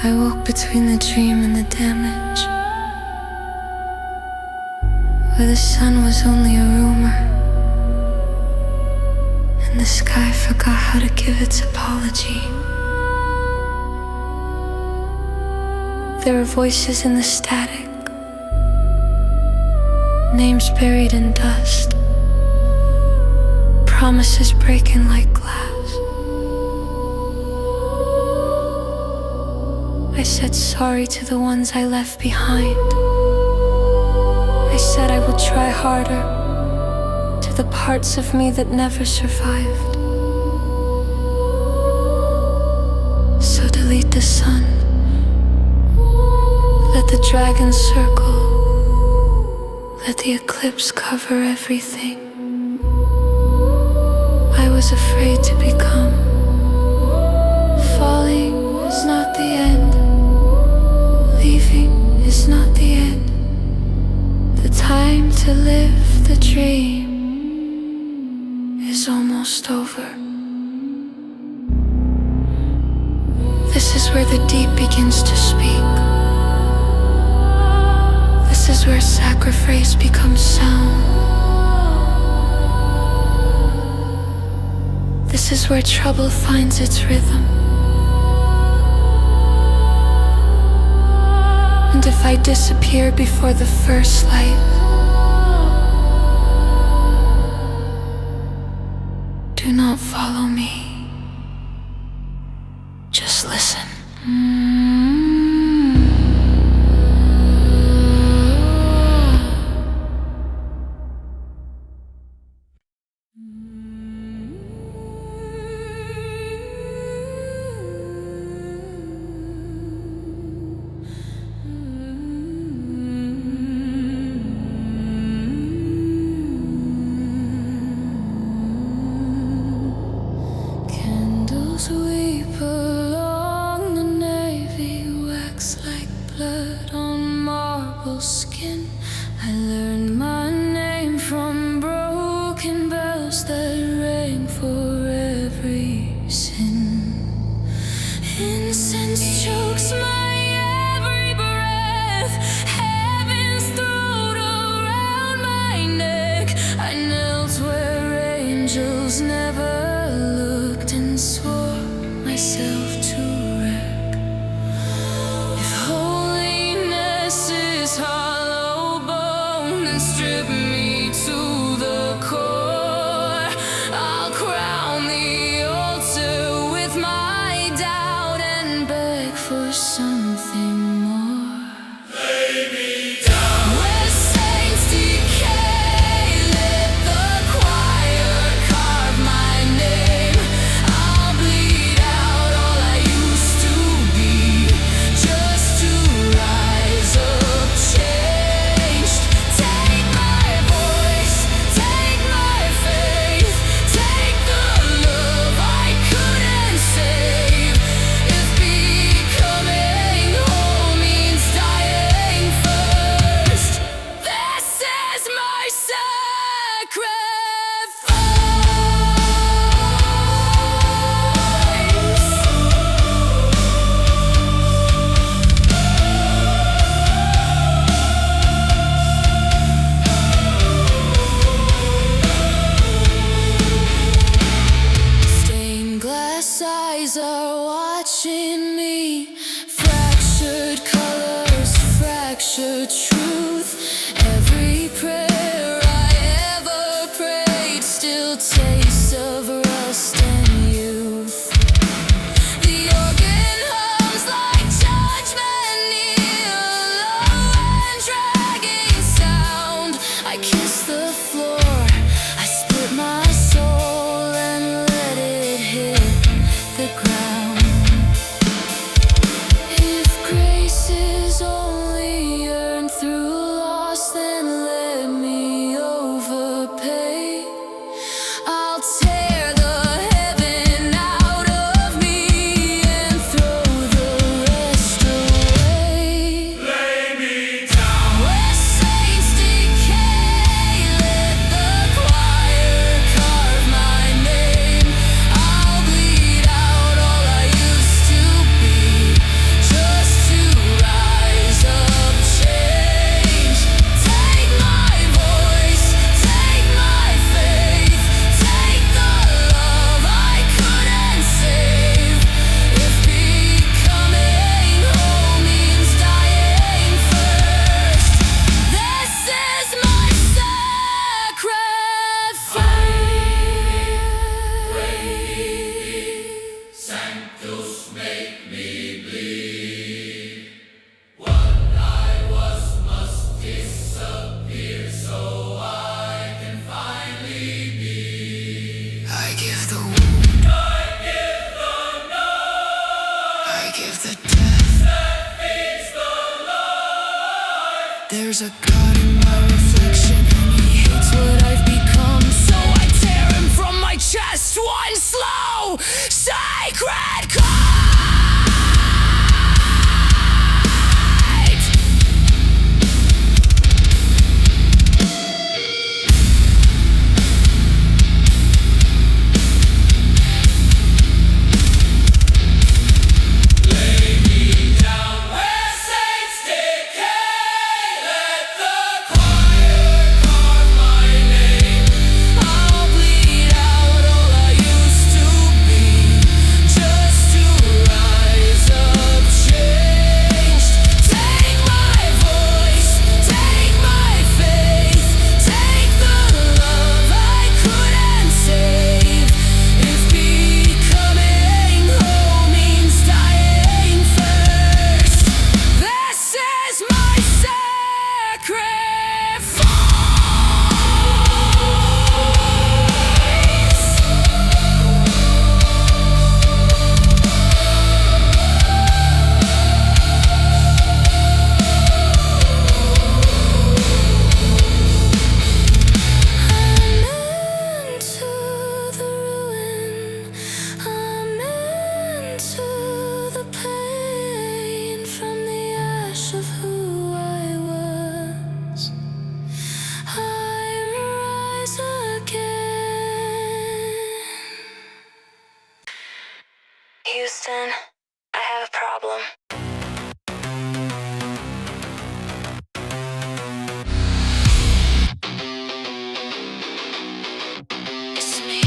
I woke between the dream and the damage, where the sun was only a rumor, and the sky forgot how to give its apology. There were voices in the static, names buried in dust, promises breaking like glass. I said sorry to the ones I left behind. I said I would try harder to the parts of me that never survived. So delete the sun, let the dragon circle, let the eclipse cover everything. I was afraid to become. Falling is not the end. Leaving is not the end. The time to live the dream is almost over. This is where the deep begins to speak. This is where sacrifice becomes sound. This is where trouble finds its rhythm. And if I disappear before the first light, do not follow me. Just listen. Sweep along the navy, wax like blood on marble skin. I learned my name from broken bells that rang for every sin. Incense chokes my every breath, heaven's throat around my neck. I knelt where angels never looked and swore myself to wreck. If holiness is hollow bone and strip me to the core, I'll crown the altar with my doubt and beg for something more. Lay me down where saints decay, let the choir carve my name. I'll bleed out all I used to be, just to rise up changed. Take my voice, take my faith, take the love I couldn't save. If becoming of the death. There's a God in my reflection, and he hates what I've become. So I tear him from my chest, one slow, sacred call. Houston, I have a problem. It's me.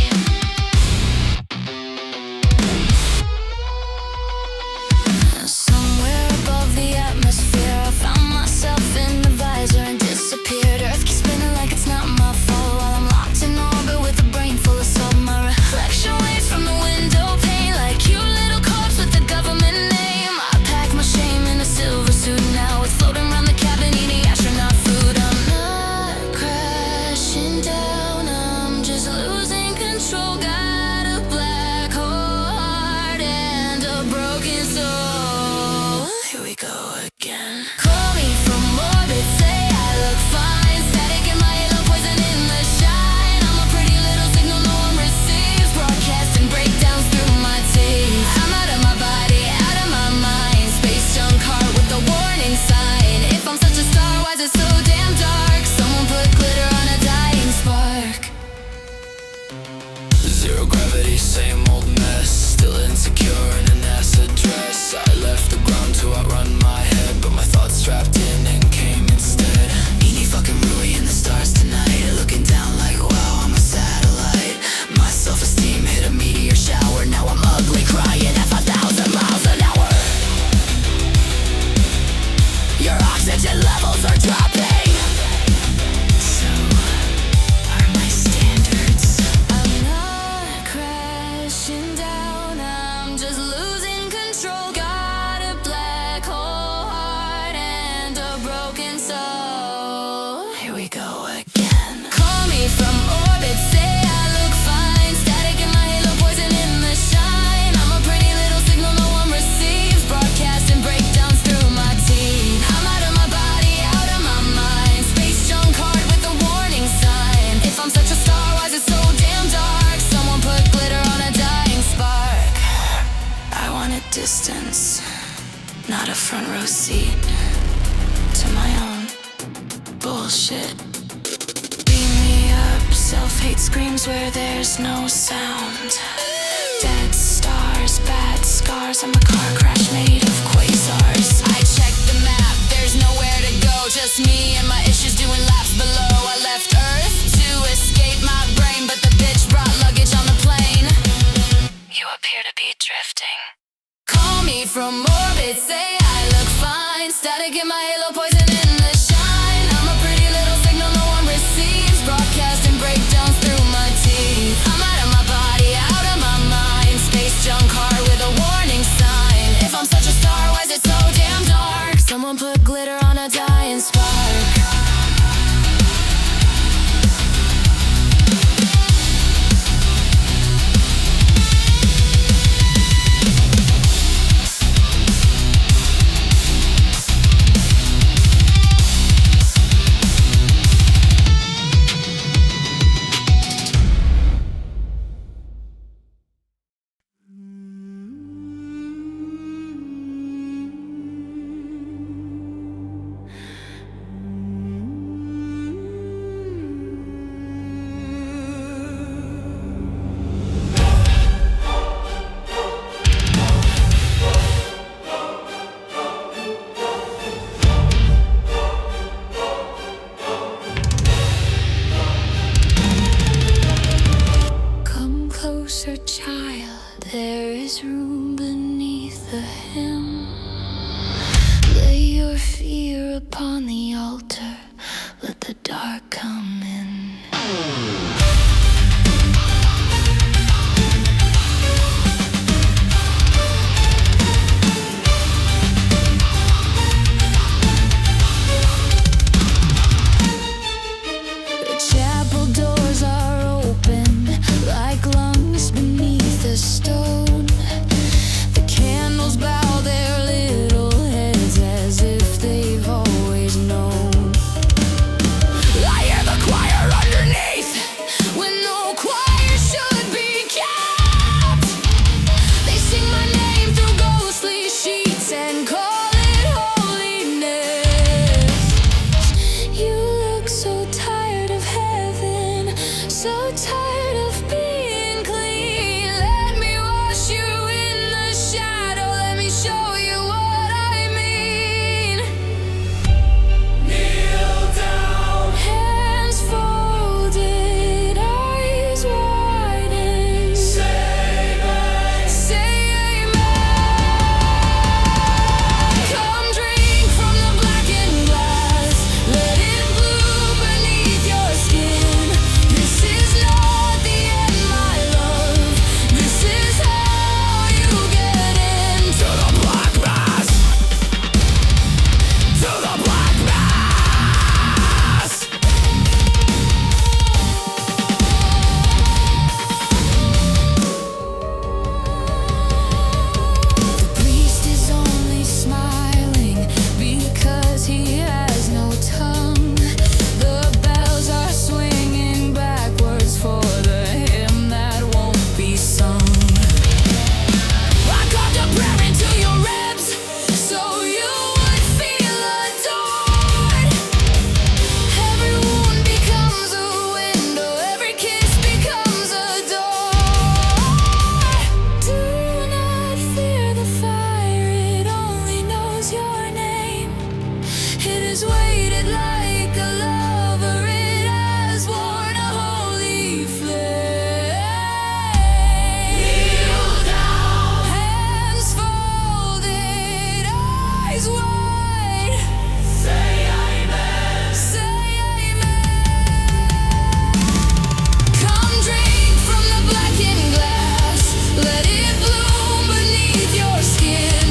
Somewhere above the atmosphere, I found myself in the visor and disappeared. Earth keeps spinning like it's not my fault, while I'm locked in orbit with a brain full of salt. My reflection waves from the window pane like you little corpse with a government name. I pack my shame in a silver suit now. It's floating around the cabin eating astronaut food. I'm not crashing down, I'm just losing control. Got a black heart and a broken soul. Here we go again. Call me from orbit, say I look fine. Static in my halo, poison in the shine. I'm a pretty little signal no one receives, broadcasting breakdowns through my teeth. I'm out of my body, out of my mind. Space junk heart with the warning sign. If I'm such a star, why is it so damn dark? Someone put glitter on a dying spark. Zero gravity, same old mess. Still insecure in an acid dress. I left the ground to outrun my head, but my thoughts trapped in and came instead. Inirui in the stars tonight, looking down like wow, I'm a satellite. My self-esteem hit a meteor shower. Now I'm ugly, crying at 5,000 miles an hour. Your oxygen levels are dropping. So are my standards. I'm not crashing down, I'm just losing control. Got a black hole heart and a broken soul. Here we go again. Call me from orbit, say I look fine. Static in my halo, poison in the shine. I'm a pretty little signal no one receives, broadcasting breakdowns through my teeth. I'm out of my body, out of my mind. Space junk heart with a warning sign. If I'm such a star, why is it so damn dark? Someone put glitter on a dying spark. I wanted distance, not a front row seat to my own bullshit. Beam me up, self-hate screams where there's no sound. Dead stars, bad scars, I'm a car crash made of quasars. I checked the map, there's nowhere to go. Just me and my issues doing laps below. I left Earth to escape my brain, but the bitch brought luggage on the plane. You appear to be drifting. Call me from orbit, say I look fine. Static in my halo, poison in the shine. I'm a pretty little signal no one receives, broadcasting breakdowns through my teeth. I'm out of my body, out of my mind. Space junk heart with a warning sign. If I'm such a star, why is it so damn dark? Someone put glitter on a dying spark. fear upon the altar. Let the dark come in. The chapel doors are open like lungs beneath a stone. The candles bow their little heads as if they've always known. I hear the choir underneath when no choir should be kept. They sing my name through ghostly sheets and call it holiness. You look so tired of heaven, so tired of being clean. Let me wash you in the shadow, let me show you what I mean. Kneel down, hands folded, eyes wide, and say amen. Say amen. Come drink from the blackened glass, let it bloom beneath your skin. This is not the end, my love. This is how you get into the black mass. To the black mass. The priest is only smiling because he has no tongue. The bells are swinging backwards for the hymn that won't be sung. I carved a prayer into your ribs so you would feel adored. Every wound becomes a window, every kiss becomes a door. Do not fear the fire, it only knows your name. It has waited like a lover, it has worn a holy flame. Kneel down, hands folded, eyes wide. Say amen. Say amen. Come drink from the blackened glass, let it bloom beneath your skin.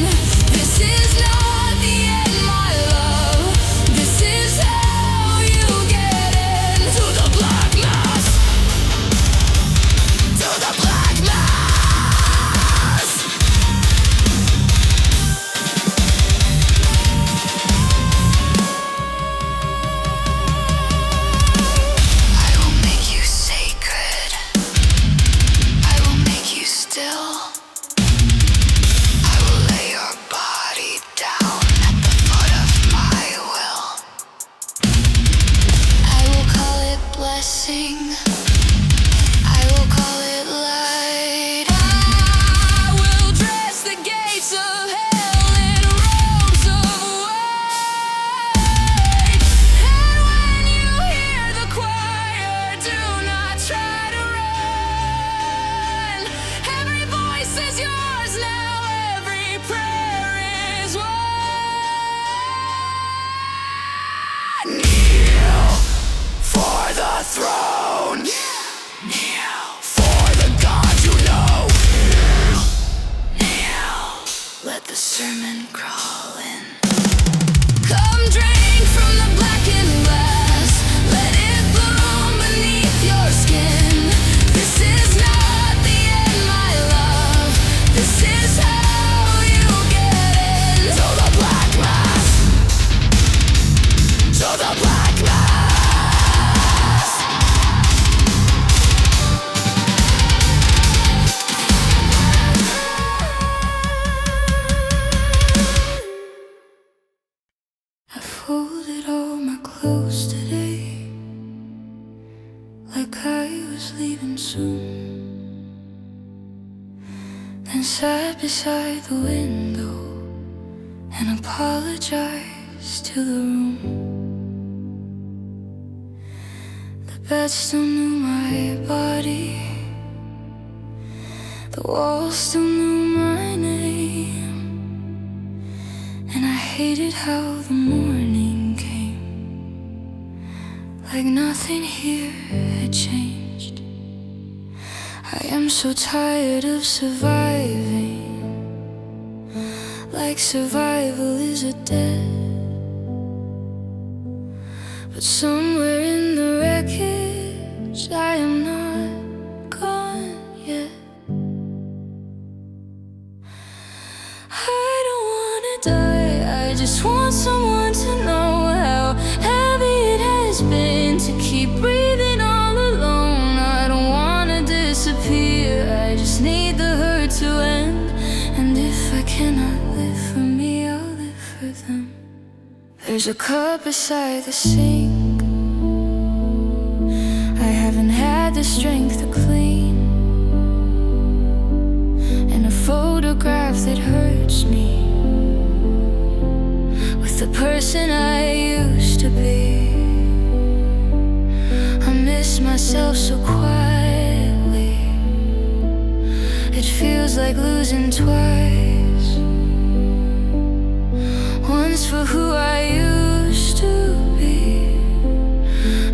This is not the end, my love. This is how you get into the black mass. To the black mass. I will make you sacred. I will make you still. I will lay your body down at the foot of my will. I will call it blessing. I will call it light. I will dress the gates of hell in robes of white. And when you hear the choir, do not try to run. Every voice is yours now, every prayer is one. Kneel for the throne. Kneel for the God you know. Kneel. Let the sermon crawl in. Come drink from the blackened glass, let it bloom beneath your skin. This is not the end, my love. This is how you get into the black mass. To the black mass. I folded all my clothes today, like I was leaving soon. Then sat beside the window and apologized to the room. The bed still knew my body, the walls still knew my name, and I hated how the morning came, like nothing here had changed. I am so tired of surviving, like survival is a debt. But somewhere in the wreckage, I am not gone yet. I don't wanna die, I just want someone to know how heavy it has been to keep breathing all alone. I don't wanna disappear, I just need the hurt to end. And if I cannot live for me, I'll live for them. There's a cup beside the sink I haven't had the strength to clean, and a photograph that hurts me with the person I used to be. I miss myself so quietly, it feels like losing twice. Once for who I used to be,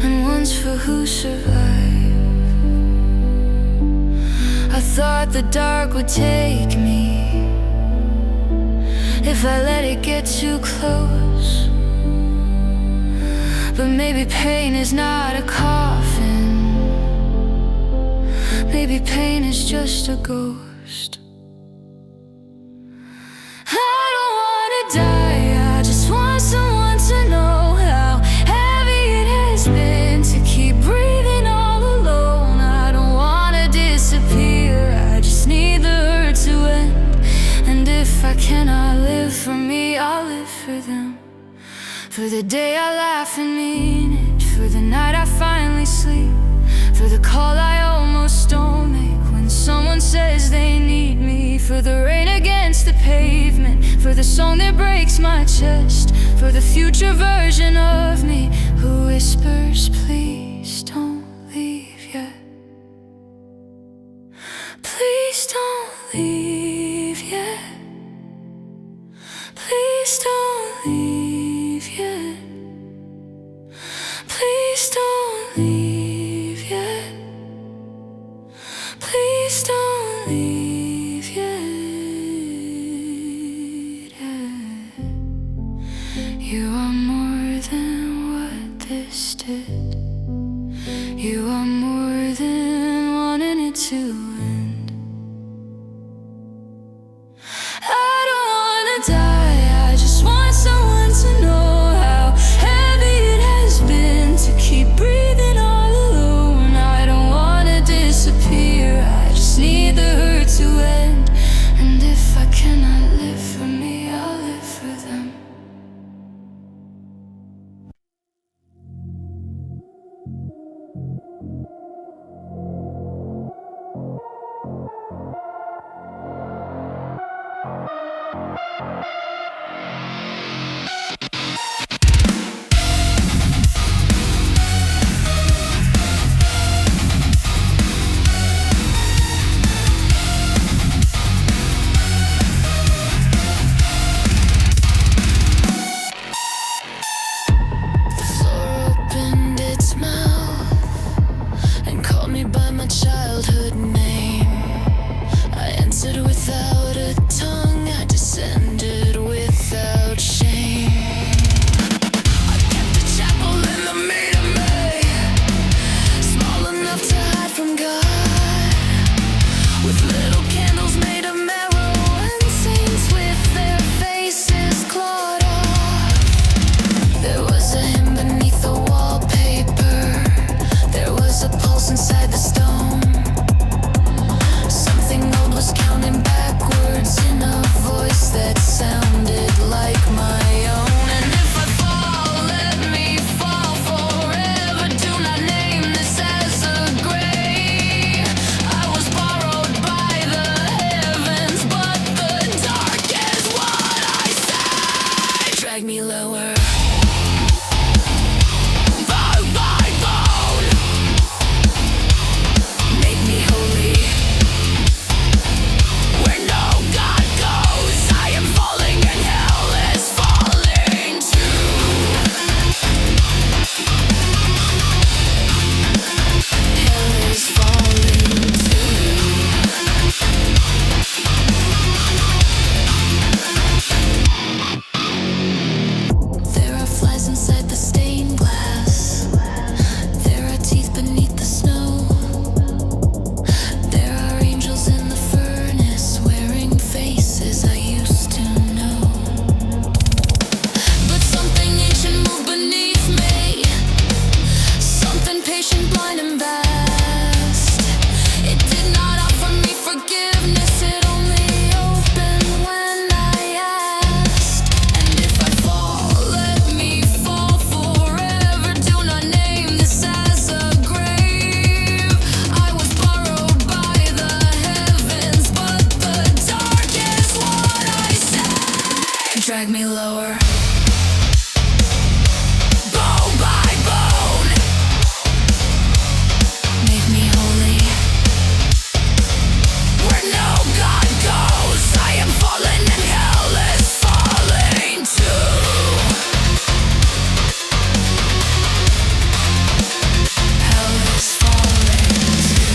and once for who survived. I thought the dark would take me if I let it get too close. But maybe pain is not a coffin, maybe pain is just a ghost. I don't wanna die, I just want someone to know how heavy it has been to keep breathing all alone. I don't wanna disappear, I just need the hurt to end. And if I cannot live for me, I'll live for them. For the day I laugh and mean it, for the night I finally sleep, for the call I almost don't make when someone says they need me, for the rain against the pavement, for the song that breaks my chest, for the future version of me who whispers, please don't leave yet. Please don't leave yet. Please don't leave yet. Please don't leave yet. Please don't leave yet. You are more than what this did. You are more than wanting it to end. I don't wanna die, I just want someone to know how heavy it has been to keep breathing all alone. I don't wanna disappear, I just need the hurt to end. And if I cannot live for me, I'll live for them. The floor opened its mouth and called me by my childhood name. I answered without a tongue, I descended without shame. I kept a chapel in the meat of me, small enough to hide from God, with little candles made of marrow and saints with their faces clawed off. There was a hymn beneath the wallpaper, there was a pulse inside the stone. Something old was counting backwards in a voice that sounded like my own. And if I fall, let me fall forever. Do not name this as a grave. I was borrowed by the heavens, but the dark is what I say. Drag me lower. Bone by bone, make me holy. Where no God goes, I am falling and hell is falling. drag me lower. Bone by bone, make me holy. Where no God goes, I am fallen and hell is falling too. Hell is falling too.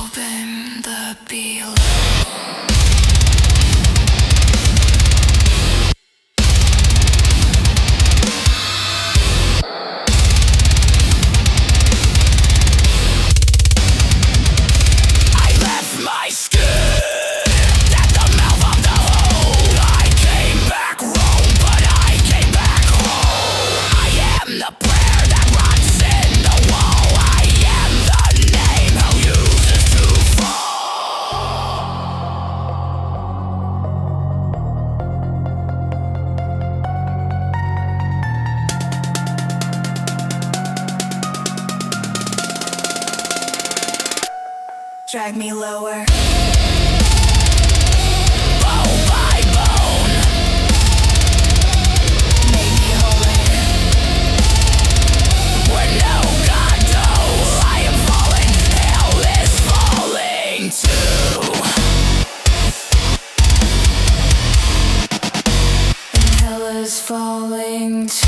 Open the below. I left my skin at the mouth of the hole. I came back wrong, but I came back home. I am the prayer that rots in the wall. I am the name who uses to fall. Drag me lower. Bone by bone, make me holy. Where no God knows, I am falling. Hell is falling too. And hell is falling too.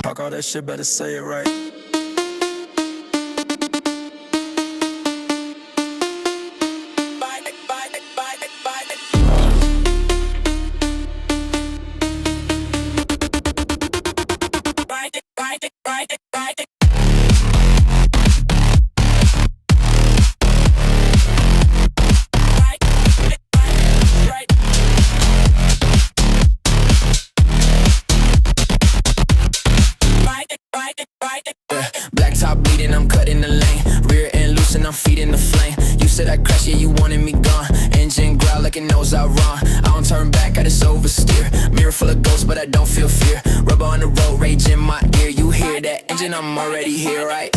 Talk all that shit, better say it right. Black top bleeding, I'm cutting the lane. Rear end loose and I'm feeding the flame. You said I crashed, yeah, you wanted me gone. Engine growl like it knows I run. I don't turn back, I just oversteer. Mirror full of ghosts, but I don't feel fear. Rubber on the road, rage in my ear. You hear that engine, I'm already here, right?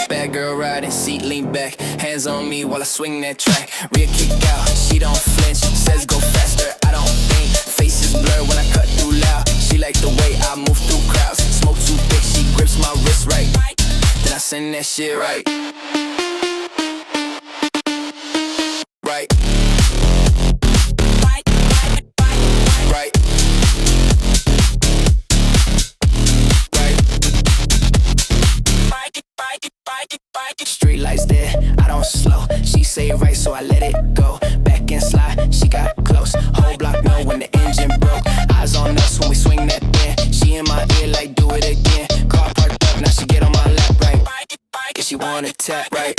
Bad girl riding, seat lean back. Hands on me while I swing that track. Rear kick out, she don't flinch. Says go faster, I don't think. Faces blur when I cut through loud. She like the way I move through crowds. Smoke too thick, she grips my wrist right. Then I send that shit right. Right. Right. Street lights there, I don't slow. She say right, so I let it go. Back and slide, she got close. Whole block know when the engine broke. Eyes on us when we swing that thing. She in my ear like do it again. Car parked up, now she get on my lap, right? Yeah, she wanna tap, right?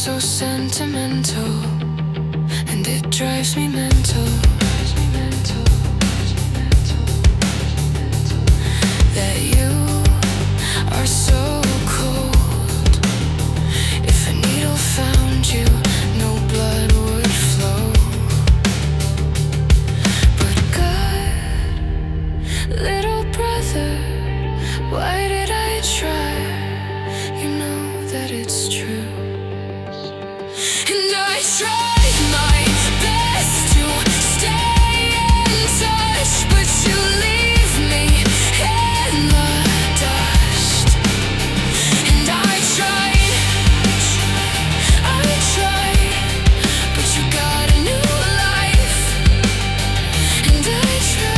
so sentimental, and it drives me mental. That you are so cold. If a needle found you, no blood would flow. But God, little brother, why did I try? You know that it's true. And I tried my best to stay in touch, but you leave me in the dust. And I tried, but you got a new life. And I tried.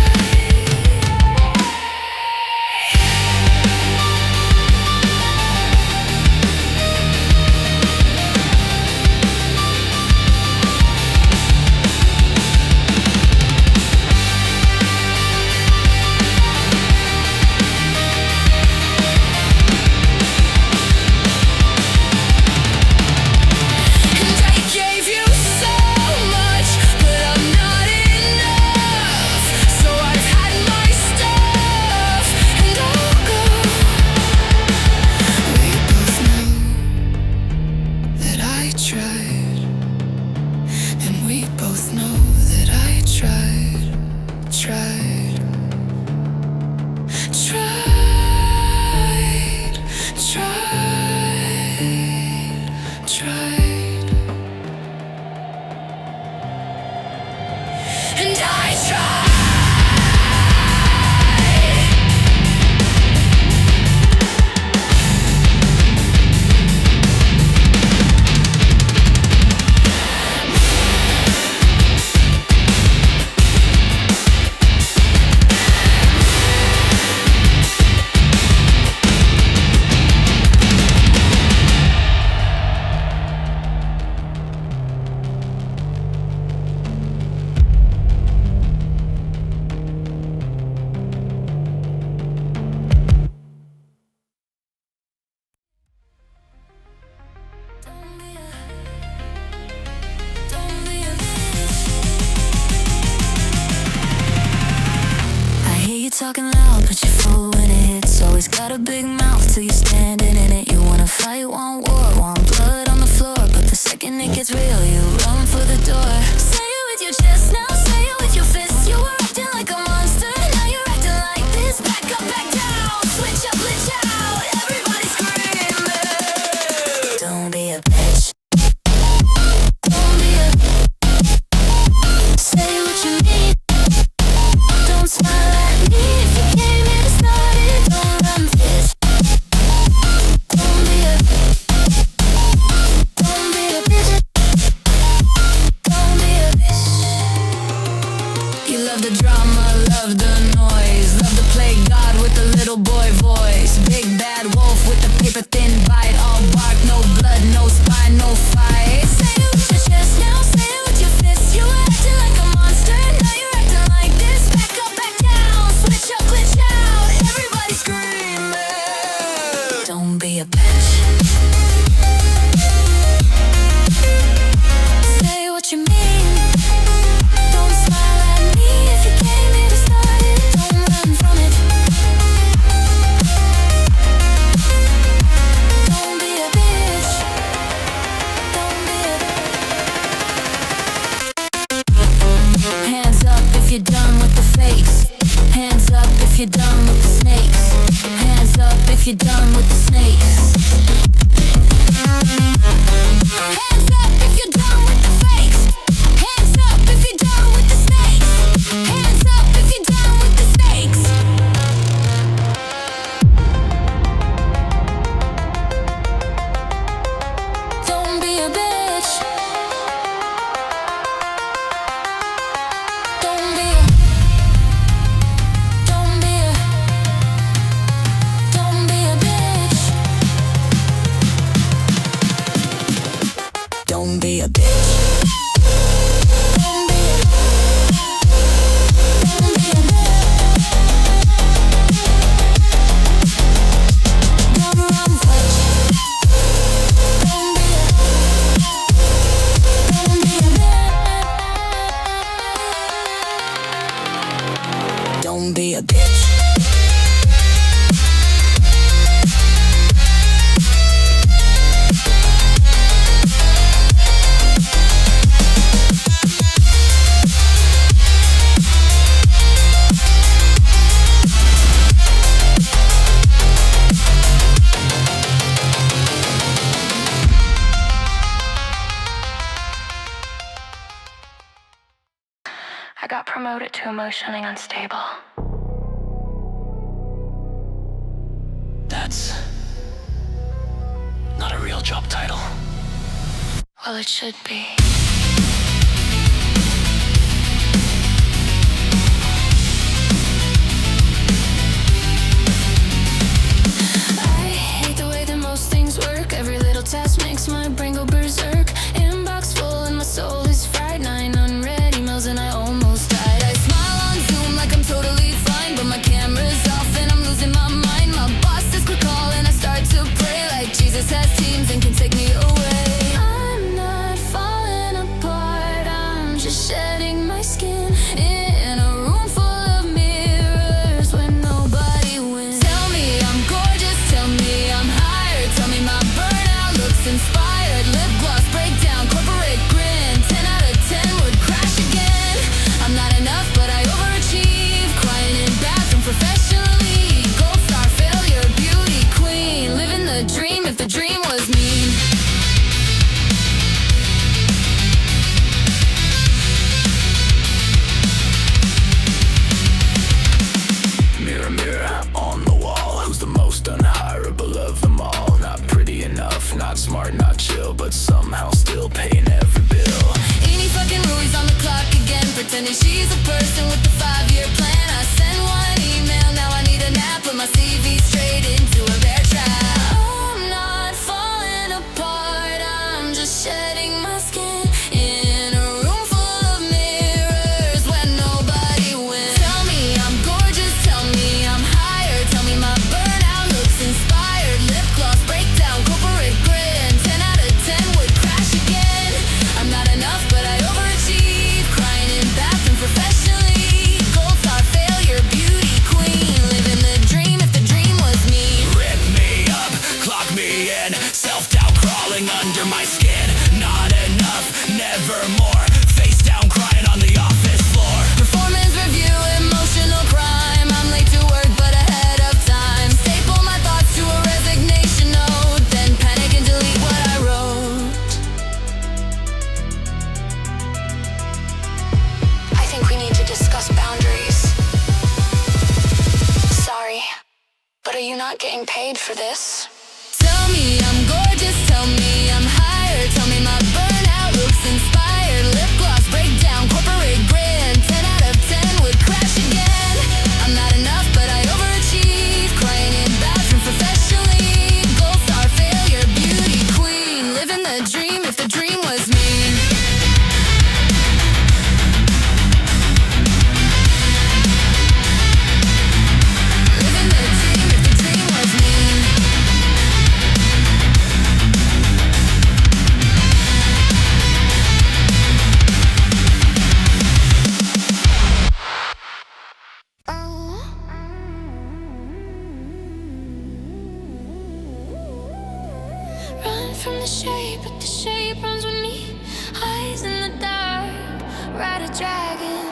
And I gave you so much, but I'm not enough. So I've had my stuff, and I'll go. We both know that I tried, and we both know that I tried, tried, tried. And I tried. I hear you talking loud, but you fool when it hits. Always got a big mouth till you're standing in it. You wanna fight, want war, want blood on the floor, but the second it gets real, you run for the door. Say it with your chest now, say it with your fists. You were acting like a monster, now you're acting like this. Back up, back down, switch up, glitch out. Everybody screaming. Don't be a bitch. Don't be a. Say what you mean. Don't smile at me if you came here to start it. Don't run this. Don't be a. Don't be a bitch. Don't be a bitch. You love the drama, love the noise, love to play God with the little boy voice. Big bad wolf with the paper thin bite. All bark, no blood, no spine, no fight. Say it with your chest now, say it with your fists. You were acting like a monster, now you're acting like this. Back up, back down, switch up, glitch out. Everybody screaming. Don't be a bitch. Say what you mean. Don't smile at me if you came here to start it. Don't run from it. Don't be a bitch. Don't be a. Hands up if you're done with the fakes. Hands up if you're done with the snakes. Hands up if you're done with the snakes. Hands up if you're done with the fakes. Hands up if you're done with the snakes. Hands up if you're done with the snakes. Don't be a bitch. Don't be a. Don't be a. Don't be a bitch. Don't be a bitch. Don't be a. Don't be a bitch. Don't run, fetch. Don't be a. promote it to emotionally unstable. That's not a real job title. Well, it should be. I hate the way that most things work. Every little task makes my brain go berserk. Inbox full and my soul is fried. 9 unread emails and I almost died. I smile on Zoom like I'm totally fine, but my camera's off and I'm losing my mind. My boss says quick call and I start to pray like Jesus has teams and can take me away. I'm not falling apart, I'm just shedding my skin in a room full of mirrors where nobody wins. Tell me I'm gorgeous, tell me I'm hired, tell me my burnout looks inspired. Lip gloss breakdown, corporate grin, 10 out of 10 would crash again. I'm not enough but I overachieve, crying in bathroom professionally. Gold star failure, beauty queen, living the dream if the dream was mean. Mirror, mirror on the wall, who's the most unhireable of them all? Not pretty enough, not smart, not chill, but somehow still paying every bill. Inirui on the clock again, pretending she's a person with a 5-year plan. I send one email, now I need a nap, put my CV straight into a bear trap. I'm not falling apart, I'm just shedding my skin in a room full of mirrors where nobody wins. Tell me I'm gorgeous, tell me I'm hired, tell me my burnout looks inspired. Lip gloss breakdown, corporate grin, 10 out of 10 would crash again. I'm not enough but I overachieve, crying in bathroom professionally. Gold star failure, beauty queen, living the dream if the dream was me. Rip me up, clock me in, self-doubt crawling under my skin. Not enough, never more, face down crying on the office floor. Performance review, emotional crime. I'm late to work but ahead of time. Staple my thoughts to a resignation note, then panic and delete what I wrote. I think we need to discuss boundaries. Sorry, but are you not getting paid for this? Tell me I'm gorgeous, tell me I'm hired, tell me my burnout looks inspired. Lip gloss breakdown, corporate grin, 10 out of 10 would crash again. I'm not enough but I overachieve, crying in bathroom professionally. Gold star failure, beauty queen, living the dream if the dream was me. Living the dream if the dream was me. Run from the shape, but the shape runs with me. Eyes in the dark, ride a dragon.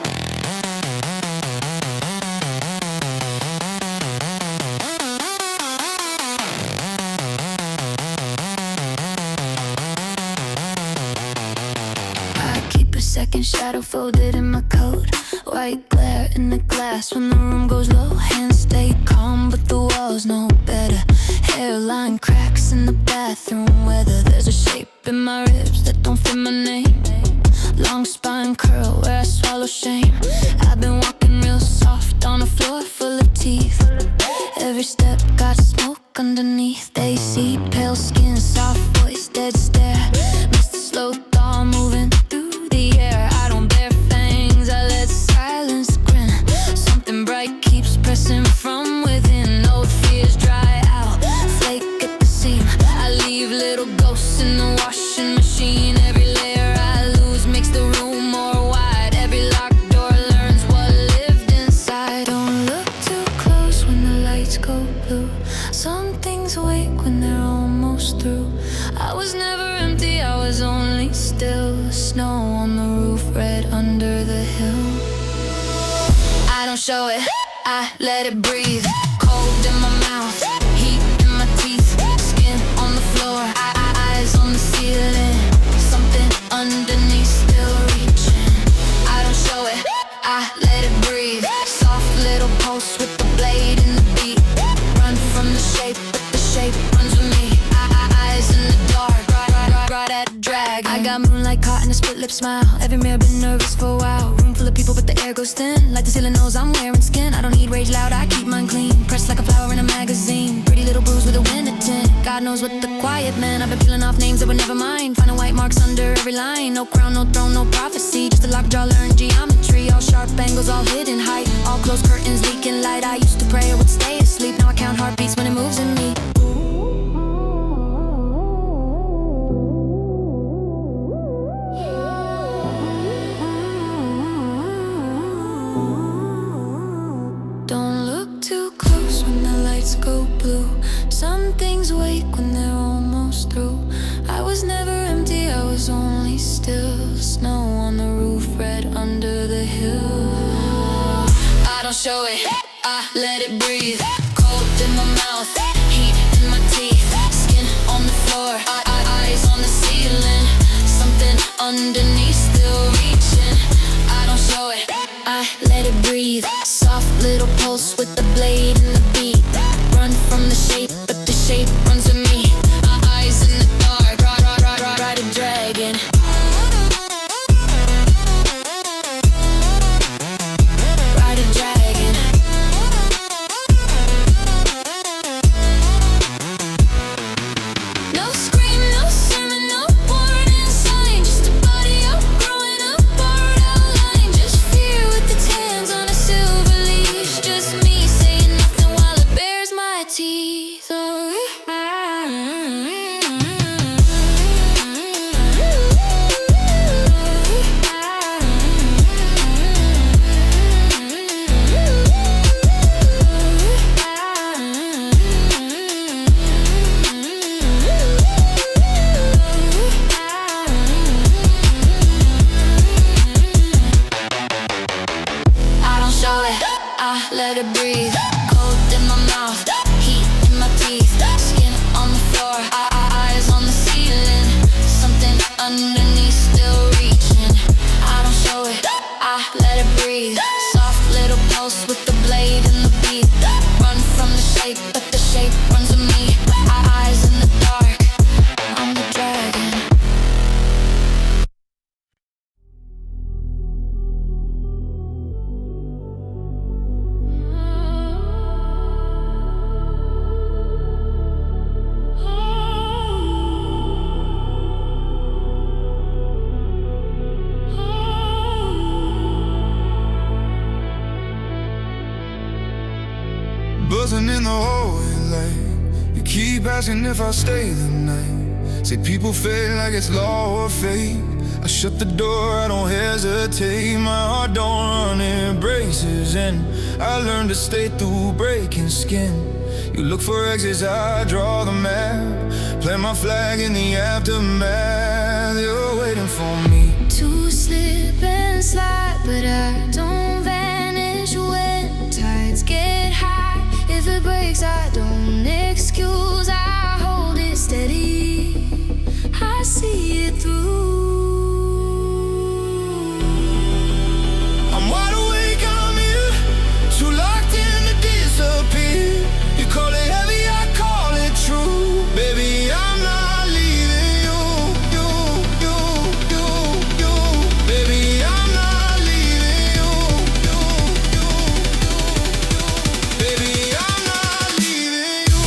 I keep a second shadow folded in my coat. White glare in the glass when the room goes low. Hands stay calm, but the walls know better. Hairline cracks in the bathroom weather. There's a shape in my ribs that don't fit my name. Long spine curl where I swallow shame. I've been walking real soft on a floor full of teeth. Every step got smoke underneath. They see pale skin, soft voice, dead stare. Missed the slow thaw moving through the air. I don't bear fangs, I let silence grin. Something bright keeps pressing from within. Old fears dry out, flake at the seam. I leave little ghosts in the washing machine. Every layer I lose makes the room more wide. Every locked door learns what lived inside. Don't look too close when the lights go blue. Some things wake when they're almost through. I was never empty, I was only still. Snow on the roof, red under the hill. I don't show it, I let it breathe. Cold in my mouth, heat in my teeth. Skin on the floor, eyes on the ceiling. Something underneath still reaching. I don't show it, I like cotton, a split lip smile. Every mirror been nervous for a while. Room full of people but the air goes thin. Like the ceiling knows I'm wearing skin. I don't need rage loud, I keep mine clean. Pressed like a flower in a magazine. Pretty little bruise with a winter tint. God knows what the quiet man. I've been peeling off names that were never mine. Finding white marks under every line. No crown, no throne, no prophecy. Just a lockjaw, learn geometry. All sharp angles, all hidden height. All closed curtains, leaking light. I used to pray I would stay asleep. Now I count heartbeats when it moves in me. Go blue. Some things wake when they're almost through. I was never empty, I was only still. Snow on the roof, red under the hill. I don't show it, I let it breathe. Cold in my mouth, heat in my teeth. Skin on the floor, eyes on the ceiling. Something underneath still reaching. I don't show it, I let it breathe. Soft little pulse with the blade and the beat. Run from the shape, but the shape runs with me. My eyes in the dark, ride a dragon. Ride a dragon. No scream, no sermon, no warning sign. Just a body outgrowing a borrowed outline. Just fear with its hands on a silver leash. Just me saying nothing while it bears my teeth. I let it breathe. Cold in my mouth, heat in my teeth. Skin on the floor, eyes on the ceiling. Something underneath still reaching. I don't show it, I let it breathe. Soft little pulse with the blade and the beat. Run from the shape, but the shape runs with me. Eyes in the dark, I'm the dragon. Buzzing in the hallway late. You keep asking if I'll stay the night. Say people fade like it's law or fate. I shut the door, I don't hesitate. My heart don't run, it braces. And I learned to stay through breaking skin. You look for exits, I draw the map. Plant my flag in the aftermath. You're waiting for me to slip and slide, but I don't vanish when tides get high. If it breaks, I don't excuse, I hold it steady. I see it through. I'm wide awake, I'm here, too locked in to disappear. You call it heavy, I call it true. Baby, I'm not leaving you. Baby, I'm not leaving you. Baby, I'm not leaving you.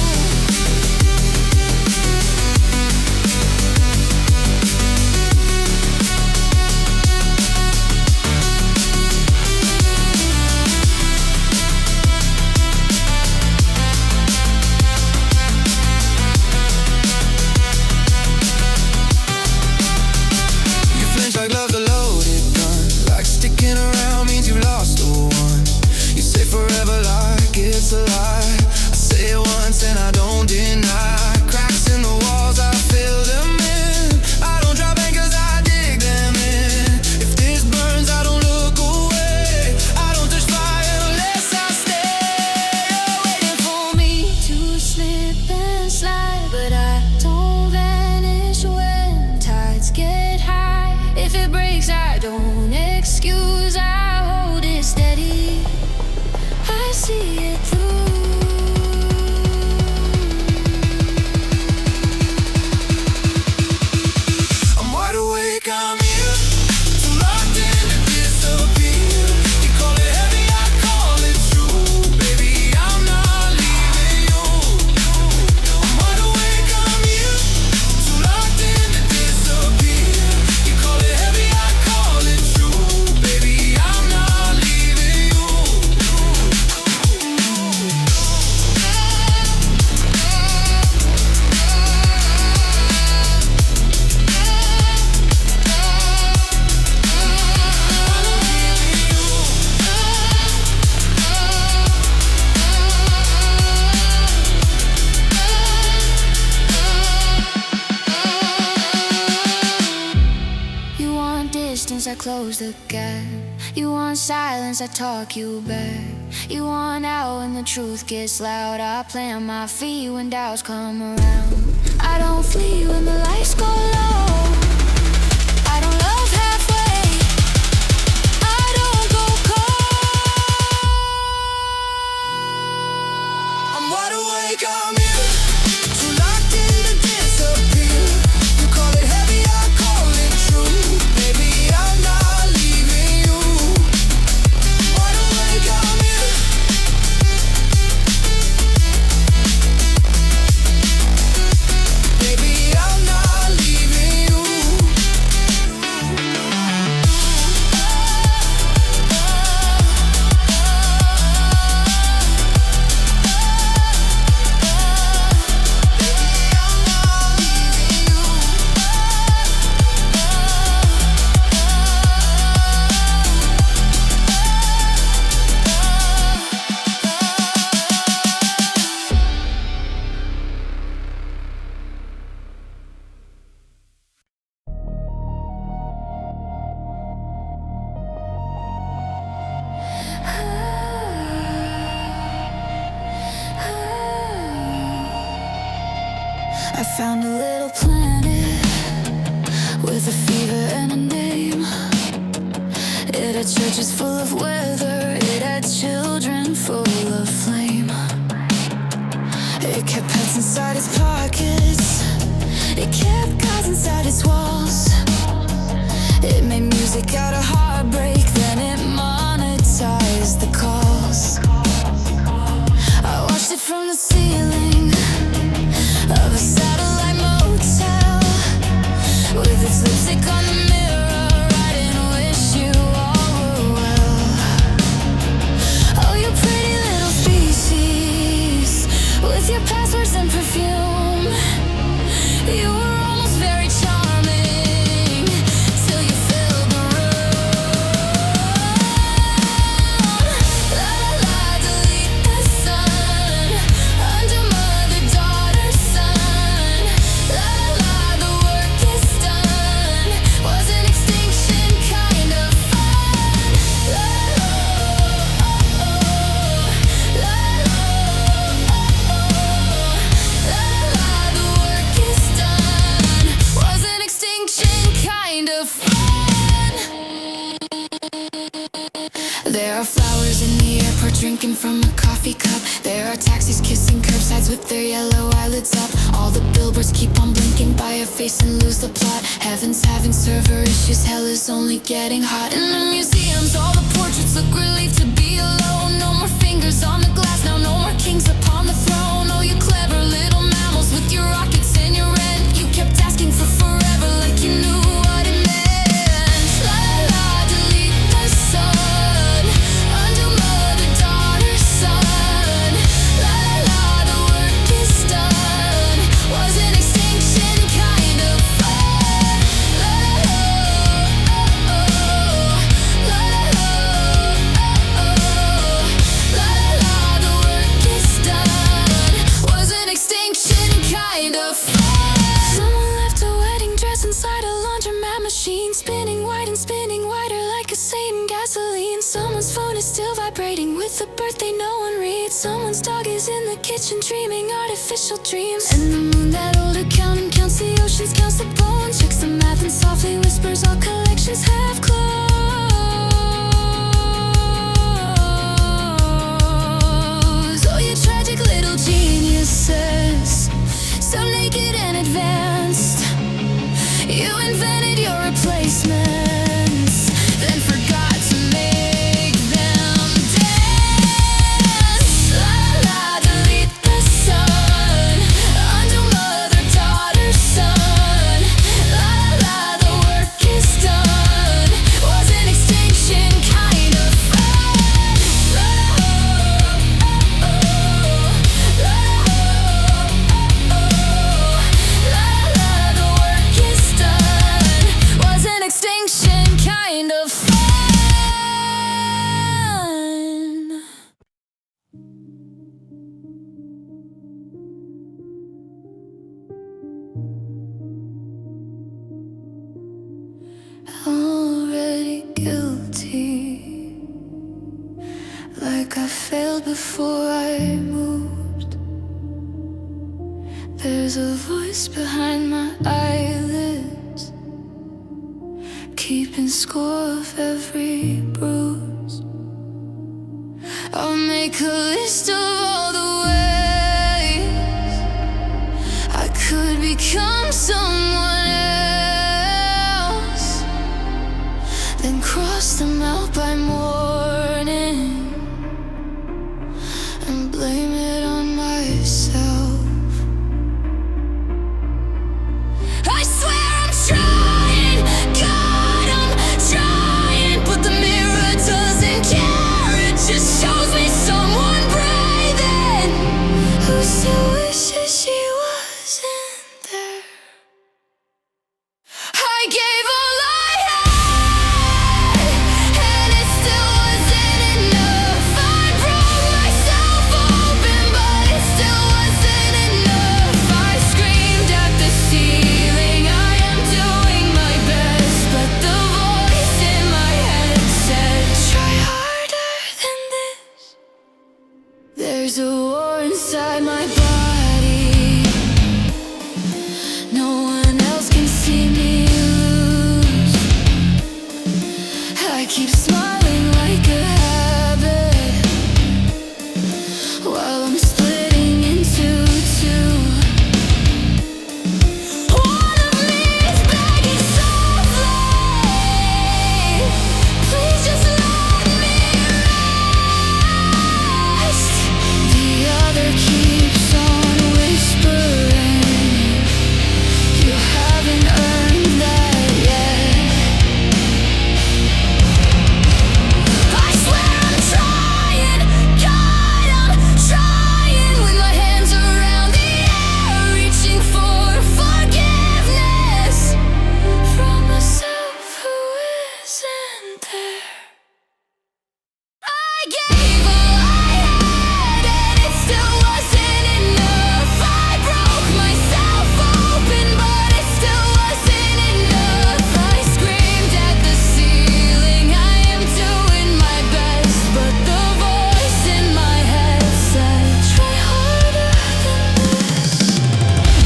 close the gap. You want silence, I talk you back. You want out when the truth gets loud. I plant my feet when doubts come around. I don't flee when the lights go low. I don't love halfway. I don't go cold. I'm wide awake, I'm here. Too locked in to disappear. You call it heavy, I call it true. Baby, I'm not leaving you. Wide awake, I'm here. Baby, I'm not leaving you. I found a little planet with a fever and a name. It had churches full of weather. It had children full of flame. It kept pets inside its pockets. It kept gods inside its walls. It made music out of heartbreak. Then it monetized the calls. I watched it from the ceiling of a satellite motel, with its lipstick on the mirror, writing wish you all were well. Oh, you pretty little species, with your passwords and perfume. You were almost very charming, till you filled the room. La la la, delete the sun, undo mother-daughter son. La la la, the work is done. Was an extinction kind of fun. La la oh, oh. La la oh, oh. La la, the work is done. Was an extinction kind of fun. There are flowers in the airport drinking from a coffee cup. There are taxis kissing curbsides with their yellow eyelids up. All the billboards keep on blinking by a face and lose the plot. Heaven's having server issues, hell is only getting hot. In the museums, all the portraits look relieved to be alone. No more fingers on the glass, now no more kings upon the throne. Oh, you clever little mammals with your rockets and your rent. You kept asking for forever like you knew what it meant. La la la, delete the sun, undo mother-daughter son. La la la, the work is done. Was an extinction kind of fun. La la oh, oh. La la oh, oh. La la, the work is done. Was an extinction kind of fun. Someone left a wedding dress inside a laundromat machine, spinning white and spinning whiter like a Satan gasoline. Someone's phone is still vibrating with a birthday no one reads. Someone's dog is in the kitchen dreaming artificial dreams. And the moon, that old accountant, counts the oceans, counts the bones, checks the math and softly whispers all collections have closed. Oh, you tragic little geniuses, so naked and advanced. You invented your replacements, then forgot to make them dance. La la, delete the sun, undo mother-daughter son. La la, the work is done. Was an extinction kind of fun. La oh, oh. La oh, oh. La la, the work is done. Was an extinction kind of fun. Already failed before I moved. There's a voice behind my eyelids, keeping score of every bruise. I'll make a list of all the ways I could become someone else, then cross them out by morning and blame it on myself. I swear I'm trying, God, I'm trying, but the mirror doesn't care. It just shows me someone breathing who still wishes she wasn't there. I gave all I had, and it still wasn't enough. I broke myself open, but it still wasn't enough. I screamed at the ceiling, I am doing my best, but the voice in my head said, try harder than this. There's a war inside my body, no one else can see me lose. I keep smiling like a habit while I'm splitting into two. One of me is begging softly, please just let me rest. The other keeps on whispering, you haven't earned that yet. I swear I'm trying, God, I'm trying, with my hands around the air, reaching for forgiveness from myself who isn't there. I gave all I had, and it still wasn't enough. I broke myself open, but it still wasn't enough. I screamed at the ceiling, I am doing my best, but the voice in my head said, try harder than this.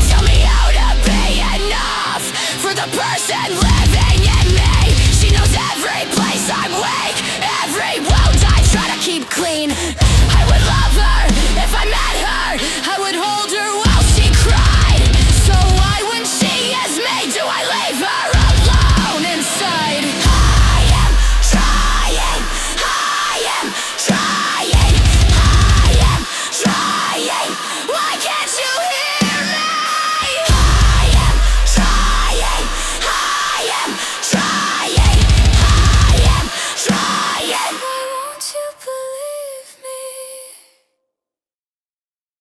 Tell me how to be enough for the person living in me. She knows every place I'm weak, every wound I try to keep clean. I would love her if I met her, I would hold her while she cried. So why, when she is me, do I leave her alone inside? I am trying, I am trying, I am trying. Why can't you hear me? I am trying, I am trying, I am trying. Why won't you believe me?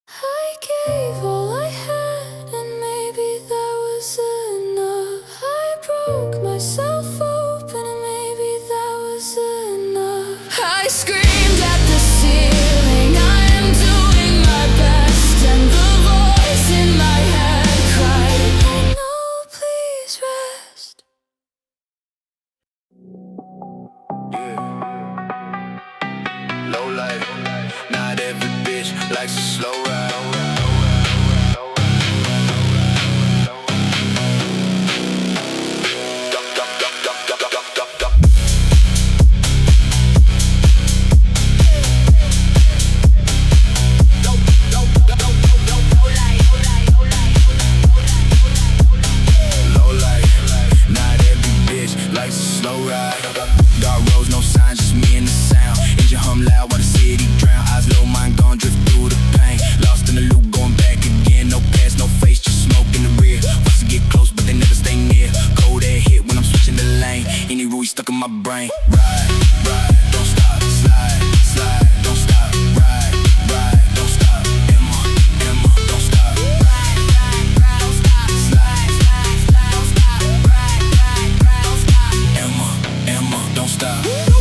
I gave all I had, and maybe that was enough. I broke myself open, and maybe that was enough. I screamed at the ceiling, I am doing my best, and the voice in my head cried, I know, please rest. Low life, not every bitch likes a slow ride. Low life, not every bitch likes a slow ride. Dark roads, no signs, just me and the sound. Engine hum loud while the city drown. Eyes low, mind gone, drift through the pain. Lost in the loop, going back again. No past, no face, just smoke in the rear. Wants to get close, but they never stay near. Cold air hit when I'm switching the lane. Inirui stuck in my brain. Ride, ride, don't stop. Slide, slide, don't stop. Ride, ride, don't stop. Emma, Emma, don't stop. Ride, ride, ride, don't stop. Slide, slide, slide, don't stop. Ride, ride, ride, don't stop. Emma, Emma, don't stop.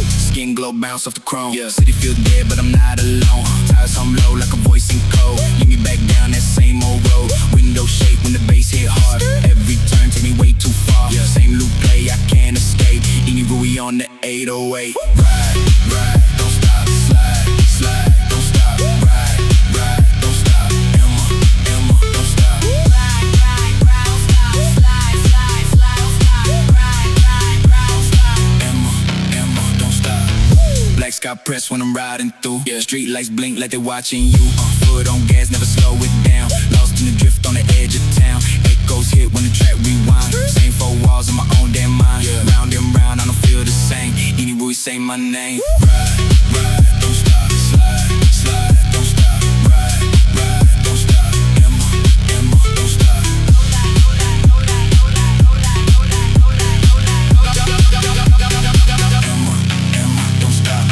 Skin glow, bounce off the chrome. Yeah. City feel dead, but I'm not alone. Tires hum low like a voice in code. Lead me back down that same old road. Window shake when the bass hit hard. Every turn take me way too far. Yeah. Same loop play, I can't escape. Inirui on the 808. Ride, ride, don't stop. Slide, slide, don't got pressed when I'm riding through. Yeah, street lights blink like they watching you. Foot on gas, never slow it down. Lost in the drift on the edge of town. Echoes hit when the track rewind. Same four walls in my own damn mind. Round and round, I don't feel the same. Inirui, say my name. Ride, ride, don't stop. Slide, slide, don't stop. Ride, ride, don't stop. Emma, Emma, don't stop. Emma, Emma, don't stop.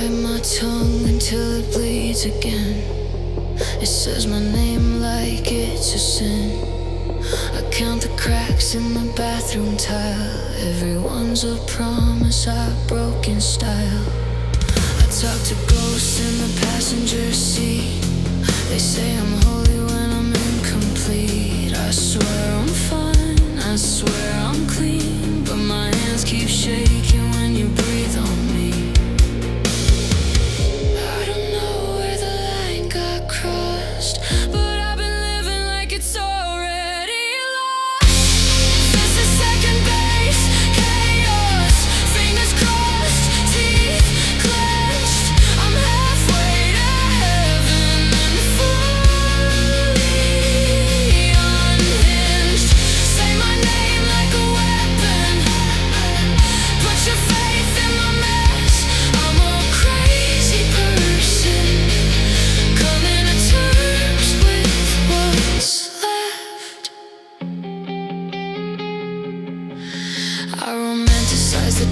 bite my tongue until it bleeds again. It says my name like it's a sin. I count the cracks in the bathroom tile. Everyone's a promise I've broken style. I talk to ghosts in the passenger seat. They say I'm holy when I'm incomplete. I swear I'm fine, I swear I'm clean, but my hands keep shaking when you breathe on me. I don't know where the line got crossed, but I've been living like it's already lost. This is second base, chaos, fingers crossed, teeth clenched. I'm halfway to heaven and fully unhinged. Say my name like a weapon. Put your faith in my mess. I'm a crazy person, coming to terms with what's left. I romanticize the